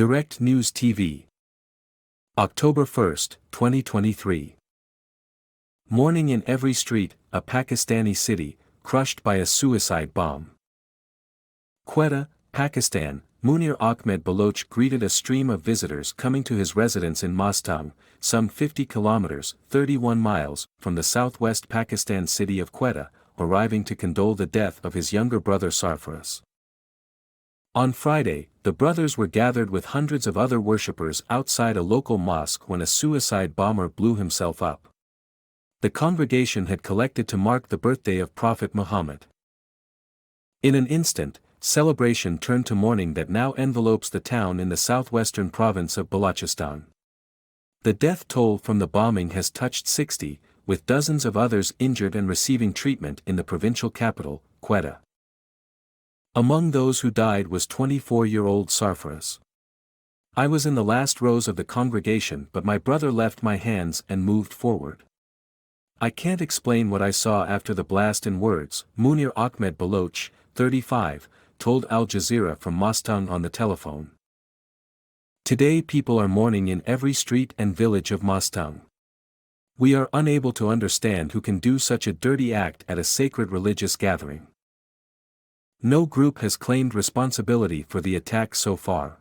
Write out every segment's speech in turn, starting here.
Direct News TV. October 1, 2023. Mourning in every street, a Pakistani city, crushed by a suicide bomb. Quetta, Pakistan. Munir Ahmed Baloch greeted a stream of visitors coming to his residence in Mourning, some 50 kilometers, 31 miles, from the southwest Pakistan city of Quetta, arriving to condole the death of his younger brother Sarfaraz. On Friday, the brothers were gathered with hundreds of other worshippers outside a local mosque when a suicide bomber blew himself up. The congregation had collected to mark the birthday of Prophet Muhammad. In an instant, celebration turned to mourning that now envelopes the town in the southwestern province of Balochistan. The death toll from the bombing has touched 60, with dozens of others injured and receiving treatment in the provincial capital, Quetta. Among those who died was 24-year-old Sarfaraz. "I was in the last rows of the congregation, but my brother left my hands and moved forward. I can't explain what I saw after the blast in words," Munir Ahmed Baloch, 35, told Al Jazeera from Mourning on the telephone. "Today people are mourning in every street and village of Mourning. We are unable to understand who can do such a dirty act at a sacred religious gathering. No group has claimed responsibility for the attack so far.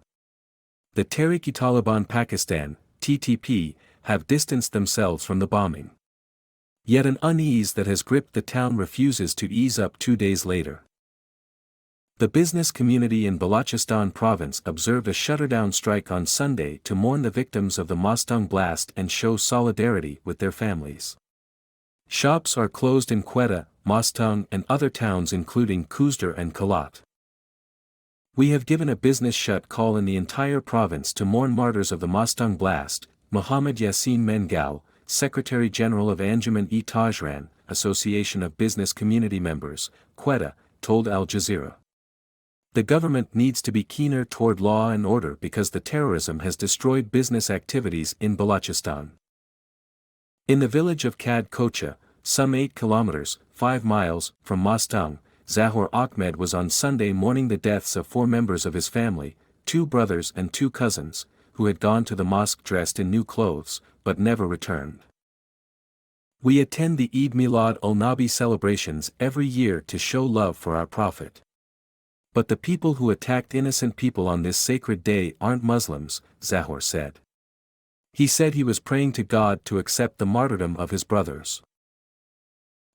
The Tehrik-e-Taliban Pakistan, TTP, have distanced themselves from the bombing. Yet an unease that has gripped the town refuses to ease up 2 days later." The business community in Balochistan province observed a shutterdown strike on Sunday to mourn the victims of the Mourning blast and show solidarity with their families. Shops are closed in Quetta, Mourning and other towns including Khuzder and Kalat. "We have given a business shut call in the entire province to mourn martyrs of the Mourning blast," Muhammad Yassin Mengal, Secretary General of Anjuman-e-Tajran, Association of Business Community Members, Quetta, told Al Jazeera. "The government needs to be keener toward law and order because the terrorism has destroyed business activities in Balochistan." In the village of Kad Kocha, some 8 kilometers, 5 miles, from Mourning, Zahor Ahmed was on Sunday mourning the deaths of 4 members of his family, 2 brothers and 2 cousins, who had gone to the mosque dressed in new clothes, but never returned. "We attend the Eid Milad-ul-Nabi celebrations every year to show love for our Prophet. But the people who attacked innocent people on this sacred day aren't Muslims," Zahor said. He said he was praying to God to accept the martyrdom of his brothers.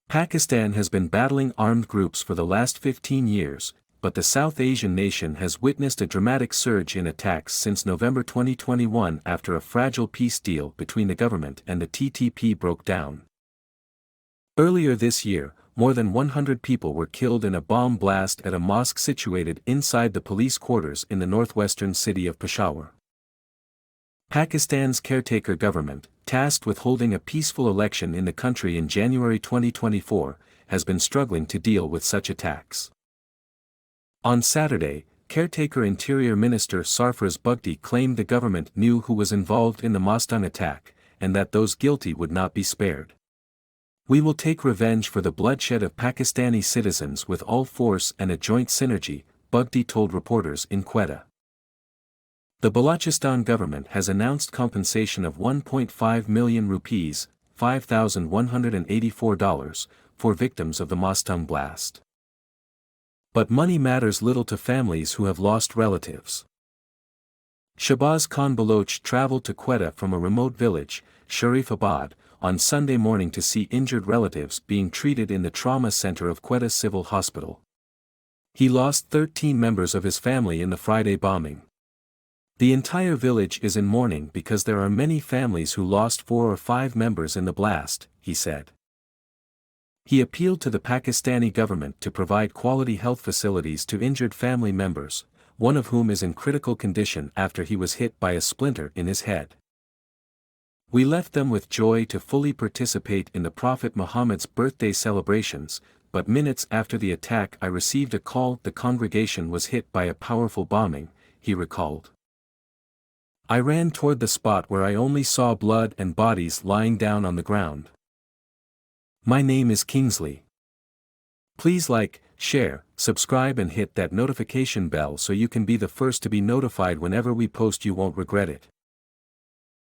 Pakistan has been battling armed groups for the last 15 years, but the South Asian nation has witnessed a dramatic surge in attacks since November 2021 after a fragile peace deal between the government and the TTP broke down. Earlier this year, more than 100 people were killed in a bomb blast at a mosque situated inside the police quarters in the northwestern city of Peshawar. Pakistan's caretaker government, tasked with holding a peaceful election in the country in January 2024, has been struggling to deal with such attacks. On Saturday, caretaker Interior Minister Sarfaraz Bugti claimed the government knew who was involved in the Mourning attack, and that those guilty would not be spared. "We will take revenge for the bloodshed of Pakistani citizens with all force and a joint synergy," Bugti told reporters in Quetta. The Balochistan government has announced compensation of 1.5 million rupees, $5,184, for victims of the Mourning blast. But money matters little to families who have lost relatives. Shahbaz Khan Baloch traveled to Quetta from a remote village, Sharifabad, on Sunday morning to see injured relatives being treated in the trauma center of Quetta Civil Hospital. He lost 13 members of his family in the Friday bombing. "The entire village is in mourning because there are many families who lost 4 or 5 members in the blast," he said. He appealed to the Pakistani government to provide quality health facilities to injured family members, one of whom is in critical condition after he was hit by a splinter in his head. "We left them with joy to fully participate in the Prophet Muhammad's birthday celebrations, but minutes after the attack I received a call the congregation was hit by a powerful bombing," he recalled. "I ran toward the spot where I only saw blood and bodies lying down on the ground. My name is Kingsley. Please like, share, subscribe and hit that notification bell so you can be the first to be notified whenever we post. You won't regret it.